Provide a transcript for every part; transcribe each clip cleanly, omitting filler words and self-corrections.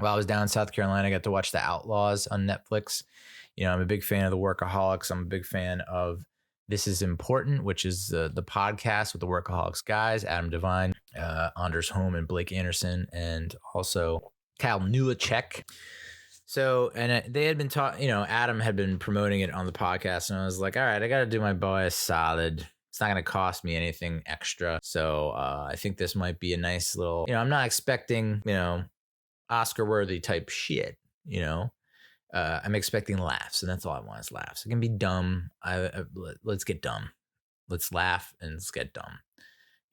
while I was down in South Carolina, I got to watch The Outlaws on Netflix. You know, I'm a big fan of The Workaholics. I'm a big fan of This Is Important, which is the podcast with the Workaholics guys, Adam Devine, Anders Holm, and Blake Anderson, and also Kyle Newacek. So, and they had been talking, Adam had been promoting it on the podcast, and I was like, all right, I got to do my boy a solid. It's not going to cost me anything extra. So I think this might be a nice little, I'm not expecting, Oscar worthy type shit, I'm expecting laughs, and that's all I want is laughs. It can be dumb. Let's get dumb. Let's laugh and let's get dumb.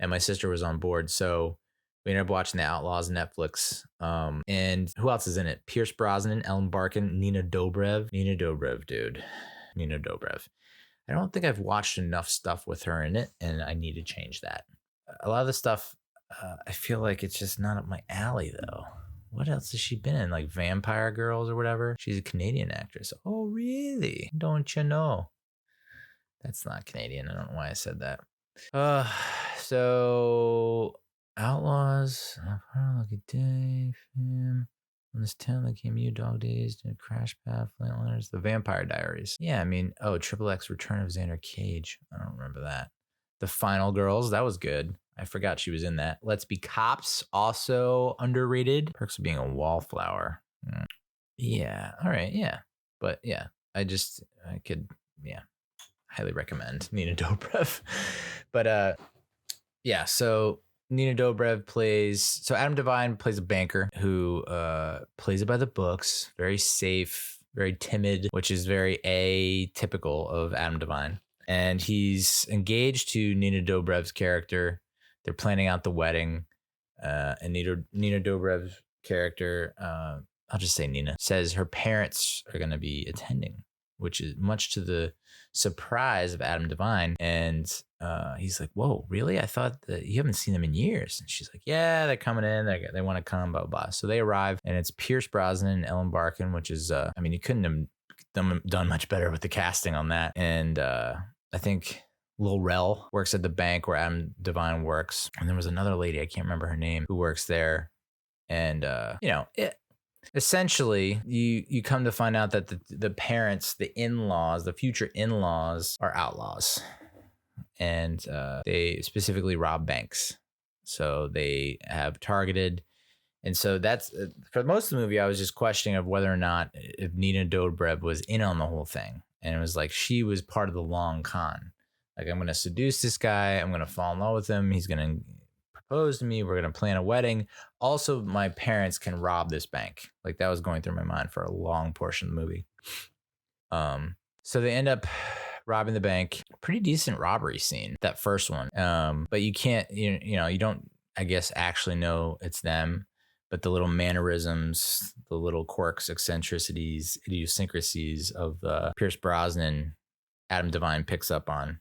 And my sister was on board, so we ended up watching The Outlaws on Netflix. And who else is in it? Pierce Brosnan, Ellen Barkin, Nina Dobrev. Nina Dobrev, dude. Nina Dobrev. I don't think I've watched enough stuff with her in it, and I need to change that. A lot of the stuff, I feel like it's just not up my alley, though. What else has she been in? Like Vampire Girls or whatever? She's a Canadian actress. Oh, really? Don't you know? That's not Canadian. I don't know why I said that. So Outlaws, like a day, fam. On this town that came you, Dog Days, Crash Pad, Flatliners, The Vampire Diaries. Yeah, I mean, Triple X Return of Xander Cage. I don't remember that. The Final Girls, that was good. I forgot she was in that. Let's Be Cops, also underrated. Perks of Being a Wallflower. Yeah, all right, yeah. But yeah, I could highly recommend Nina Dobrev. But yeah, so Nina Dobrev so Adam Devine plays a banker who plays it by the books, very safe, very timid, which is very atypical of Adam Devine. And he's engaged to Nina Dobrev's character. They're planning out the wedding. And Nina Dobrev's character, I'll just say Nina, says her parents are going to be attending, which is much to the surprise of Adam Devine. And he's like, whoa, really? I thought that you haven't seen them in years. And she's like, yeah, they're coming in. They want to come, blah, blah, blah. So they arrive, and it's Pierce Brosnan and Ellen Barkin, which is, you couldn't have done much better with the casting on that. And I think Lil Rel works at the bank where Adam Devine works. And there was another lady, I can't remember her name, who works there. And, essentially, you come to find out that the parents, the in-laws, the future in-laws are outlaws. And they specifically rob banks. So they have targeted. And so that's, for most of the movie, I was just questioning of whether or not if Nina Dobrev was in on the whole thing. And it was like she was part of the long con. Like, I'm going to seduce this guy. I'm going to fall in love with him. He's going to propose to me. We're going to plan a wedding. Also, my parents can rob this bank. Like, that was going through my mind for a long portion of the movie. So they end up robbing the bank. Pretty decent robbery scene, that first one. But you can't, you don't, I guess, actually know it's them. But the little mannerisms, the little quirks, eccentricities, idiosyncrasies of Pierce Brosnan, Adam Devine picks up on.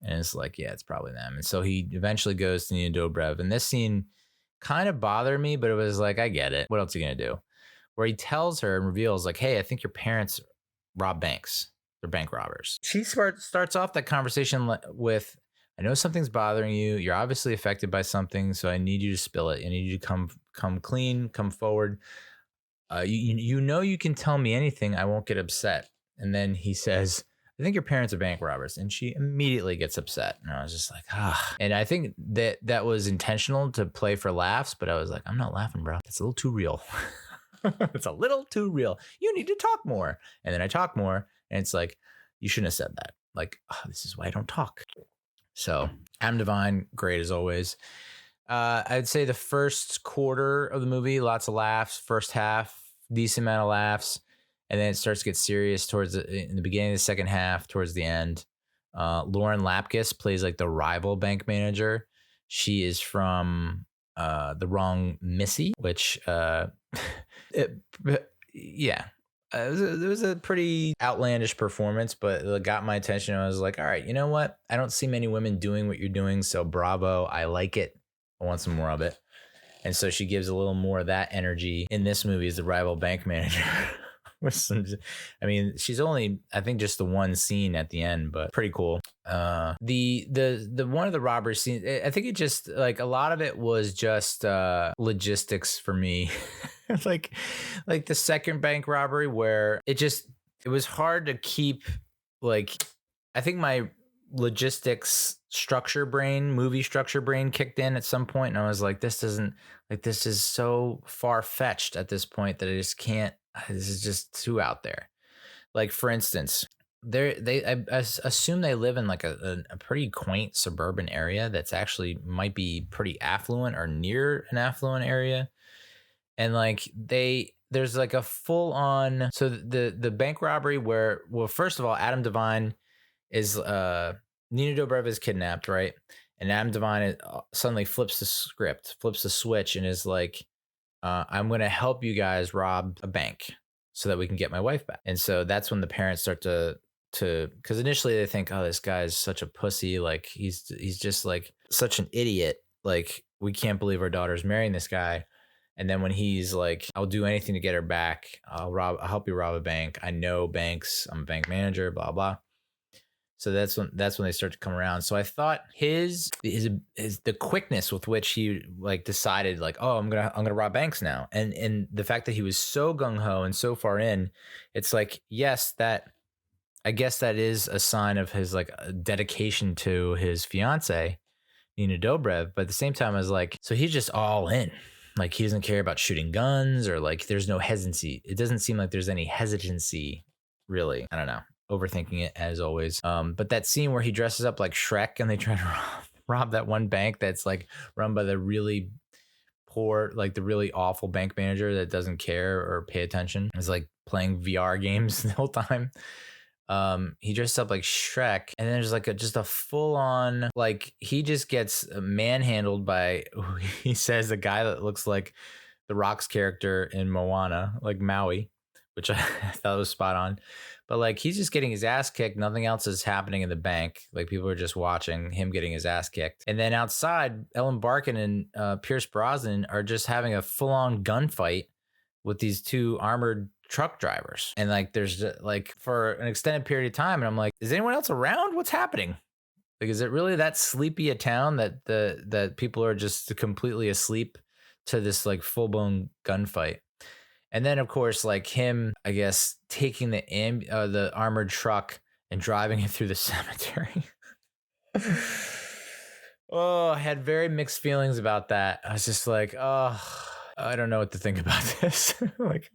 And it's like, yeah, it's probably them. And so he eventually goes to Nina Dobrev. And this scene kind of bothered me, but it was like, I get it. What else are you going to do? Where he tells her and reveals, like, hey, I think your parents rob banks. They're bank robbers. She starts off that conversation with, I know something's bothering you. You're obviously affected by something, so I need you to spill it. I need you to come clean, come forward. You can tell me anything. I won't get upset. And then he says, I think your parents are bank robbers. And she immediately gets upset. And I was just like, ah. And I think that was intentional to play for laughs, but I was like, I'm not laughing, bro. It's a little too real. It's a little too real. You need to talk more. And then I talk more. And it's like, you shouldn't have said that. Like, oh, this is why I don't talk. So Adam Devine, great as always. I'd say the first quarter of the movie, lots of laughs. First half, decent amount of laughs. And then it starts to get serious in the beginning of the second half, towards the end. Lauren Lapkus plays like the rival bank manager. She is from The Wrong Missy, which, yeah. It was a pretty outlandish performance, but it got my attention. I was like, all right, you know what? I don't see many women doing what you're doing, so bravo. I like it. I want some more of it. And so she gives a little more of that energy in this movie as the rival bank manager. She's only, I think, just the one scene at the end, but pretty cool. The one of the robbery scenes, I think it just, like, a lot of it was just logistics for me. like like the second bank robbery where it was hard to keep, like, I think my movie structure brain kicked in at some point, and I was like, this is so far fetched at this point that I just can't. This is just too out there. Like, for instance, I assume they live in like a pretty quaint suburban area that's actually might be pretty affluent or near an affluent area, and like there's like a full on, so the bank robbery where, well, first of all, Adam Devine is Nina Dobrev is kidnapped, right? And Adam Devine suddenly flips the switch, and is like, I'm going to help you guys rob a bank so that we can get my wife back. And so that's when the parents start to because initially they think, oh, this guy's such a pussy, like he's just like such an idiot, like we can't believe our daughter's marrying this guy. And then when he's like, I'll do anything to get her back, I'll help you rob a bank, I know banks, I'm a bank manager, blah blah. So that's when they start to come around. So I thought his the quickness with which he like decided, like, oh, I'm gonna rob banks now, and the fact that he was so gung ho and so far in, it's like, yes, I guess that is a sign of his like dedication to his fiance, Nina Dobrev. But at the same time, I was like, so he's just all in. Like, he doesn't care about shooting guns, or like there's no hesitancy. It doesn't seem like there's any hesitancy, really. I don't know. Overthinking it as always. But that scene where he dresses up like Shrek and they try to rob that one bank that's like run by the really poor, like the really awful bank manager that doesn't care or pay attention. Is like playing VR games the whole time. He dresses up like Shrek, and then there's like just a full on, like, he just gets manhandled by, he says, a guy that looks like the Rock's character in Moana, like Maui, which I thought was spot on. But like, he's just getting his ass kicked. Nothing else is happening in the bank. Like, people are just watching him getting his ass kicked. And then outside, Ellen Barkin and Pierce Brosnan are just having a full on gunfight with these two armored truck drivers. And like, there's like, for an extended period of time, and I'm like, is anyone else around? What's happening? Like, is it really that sleepy a town that that people are just completely asleep to this like full blown gunfight? And then, of course, like him, I guess, taking the armored truck and driving it through the cemetery. Oh, I had very mixed feelings about that. I was just like, oh, I don't know what to think about this. Like,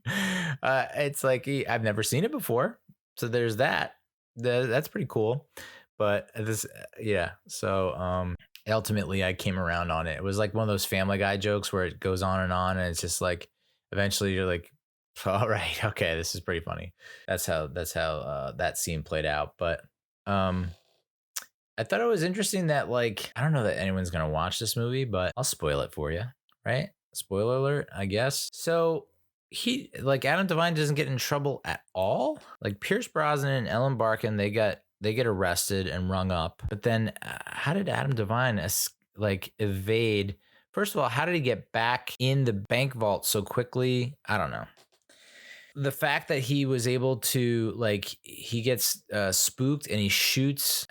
it's like, I've never seen it before, so there's that. That's pretty cool. But this, yeah. So, ultimately, I came around on it. It was like one of those Family Guy jokes where it goes on, and it's just like, eventually you're like, all right, okay, this is pretty funny. That's how that scene played out. But I thought it was interesting that, like, I don't know that anyone's gonna watch this movie, but I'll spoil it for you, right? Spoiler alert, I guess. So he, like, Adam Devine doesn't get in trouble at all. Like, Pierce Brosnan and Ellen Barkin, they get arrested and rung up. But then, how did Adam Devine evade? First of all, how did he get back in the bank vault so quickly? I don't know. The fact that he was able to, like, he gets spooked and he shoots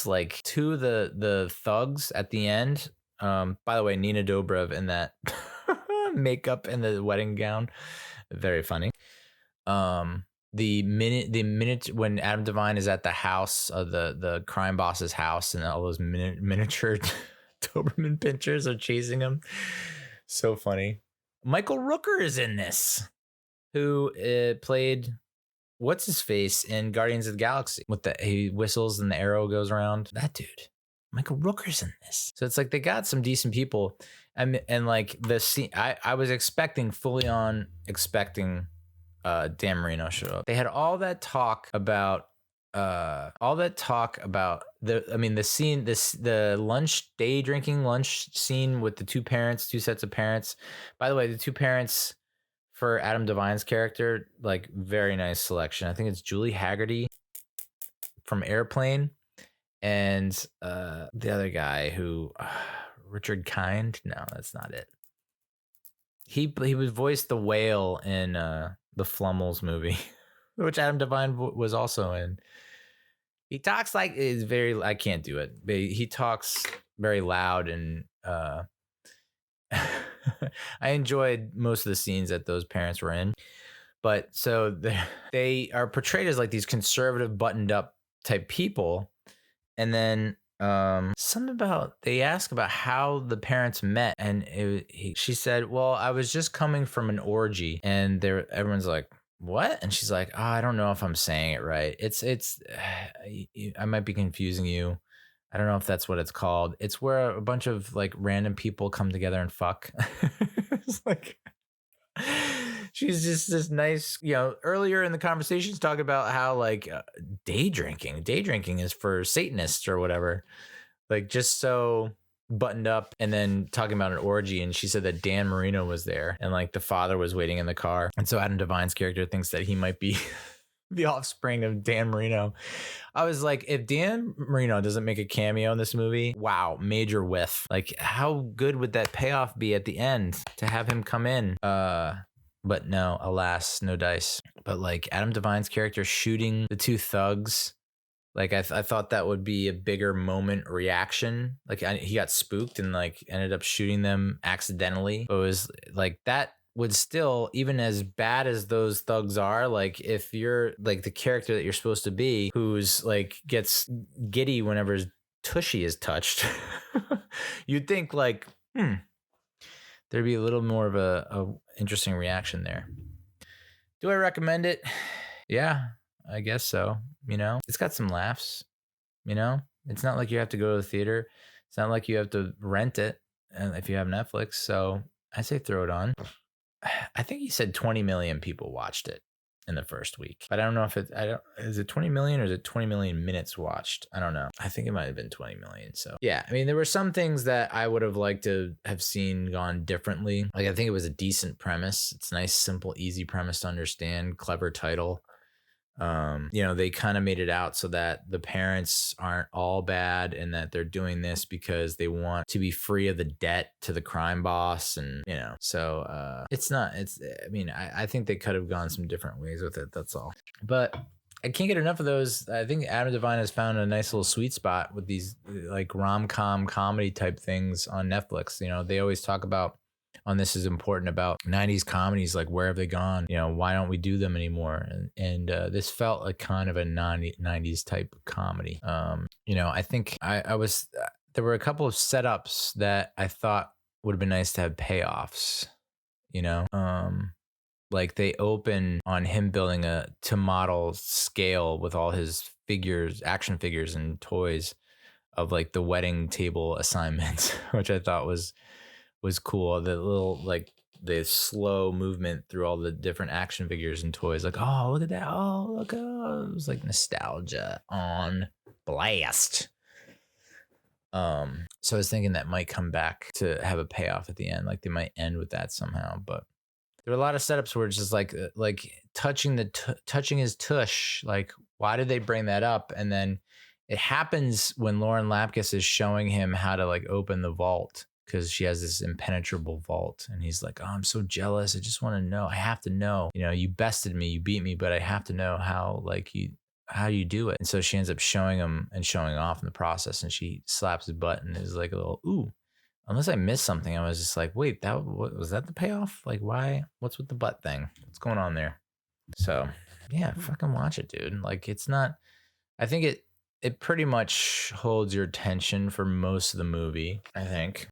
like two of the thugs at the end. By the way, Nina Dobrev in that makeup and the wedding gown, very funny. The minute when Adam Devine is at the house of the crime boss's house, and all those miniature Doberman pinchers are chasing him, so funny. Michael Rooker is in this, who played what's his face in Guardians of the Galaxy, with he whistles and the arrow goes around. That dude, Michael Rooker's in this. So it's like they got some decent people, and like the scene, I was expecting Dan Marino show up. They had all that talk about the lunch, day drinking lunch scene with the two sets of parents. By the way, the two parents for Adam Devine's character, like, very nice selection. I think it's Julie Haggerty from Airplane, and the other guy who Richard Kind. No, that's not it. He was voiced the whale in the Flummels movie, which Adam Devine was also in. He talks like, is very, I can't do it, but he talks very loud and I enjoyed most of the scenes that those parents were in. But so they are portrayed as like these conservative, buttoned up type people. And then something about, they ask about how the parents met. And she said, well, I was just coming from an orgy. And everyone's like, what? And she's like, oh, I don't know if I'm saying it right. It's I might be confusing you. I don't know if that's what it's called. It's where a bunch of like random people come together and fuck. It's like, she's just this nice, earlier in the conversation, she's talking about how like day drinking is for Satanists or whatever, like just so buttoned up, and then talking about an orgy. And she said that Dan Marino was there and like the father was waiting in the car. And so Adam Devine's character thinks that he might be the offspring of Dan Marino. I was like, if Dan Marino doesn't make a cameo in this movie, wow, major whiff. Like, how good would that payoff be at the end to have him come in? But no, alas, no dice. But like Adam Devine's character shooting the two thugs, like I thought that would be a bigger moment reaction. Like he got spooked and like ended up shooting them accidentally. But it was like that would still, even as bad as those thugs are, like if you're like the character that you're supposed to be, who's like gets giddy whenever his tushy is touched, you'd think like, there'd be a little more of a interesting reaction there. Do I recommend it? Yeah, I guess so. It's got some laughs. It's not like you have to go to the theater. It's not like you have to rent it, and if you have Netflix. So I say throw it on. I think he said 20 million people watched it in the first week, but I don't know if is it 20 million or is it 20 million minutes watched? I don't know. I think it might have been 20 million. So yeah, I mean, there were some things that I would have liked to have seen gone differently. Like, I think it was a decent premise. It's nice, simple, easy premise to understand, clever title. They kind of made it out so that the parents aren't all bad and that they're doing this because they want to be free of the debt to the crime boss. And, so I think they could have gone some different ways with it. That's all. But I can't get enough of those. I think Adam Devine has found a nice little sweet spot with these like rom-com comedy type things on Netflix. They always talk about, on This Is Important, about 90s comedies, like where have they gone? Why don't we do them anymore? And this felt like kind of a 90s type comedy. I think I was, there were a couple of setups that I thought would have been nice to have payoffs, like they open on him building a to model scale with all his figures, action figures and toys of like the wedding table assignment, which I thought was cool. The little like the slow movement through all the different action figures and toys, like, oh, look at that, oh, look, oh, it was like nostalgia on blast. So I was thinking that might come back to have a payoff at the end, like they might end with that somehow. But there were a lot of setups where it's just like touching his tush, like why did they bring that up? And then it happens when Lauren Lapkus is showing him how to like open the vault, because she has this impenetrable vault, and he's like, oh, I'm so jealous. I just want to know. I have to know. You bested me, you beat me, but I have to know how you do it. And so she ends up showing him and showing off in the process, and she slaps his butt and is like a little, ooh. Unless I missed something, I was just like, wait, was that the payoff? Like, why? What's with the butt thing? What's going on there? So yeah, fucking watch it, dude. Like, it's not, I think it pretty much holds your attention for most of the movie, I think.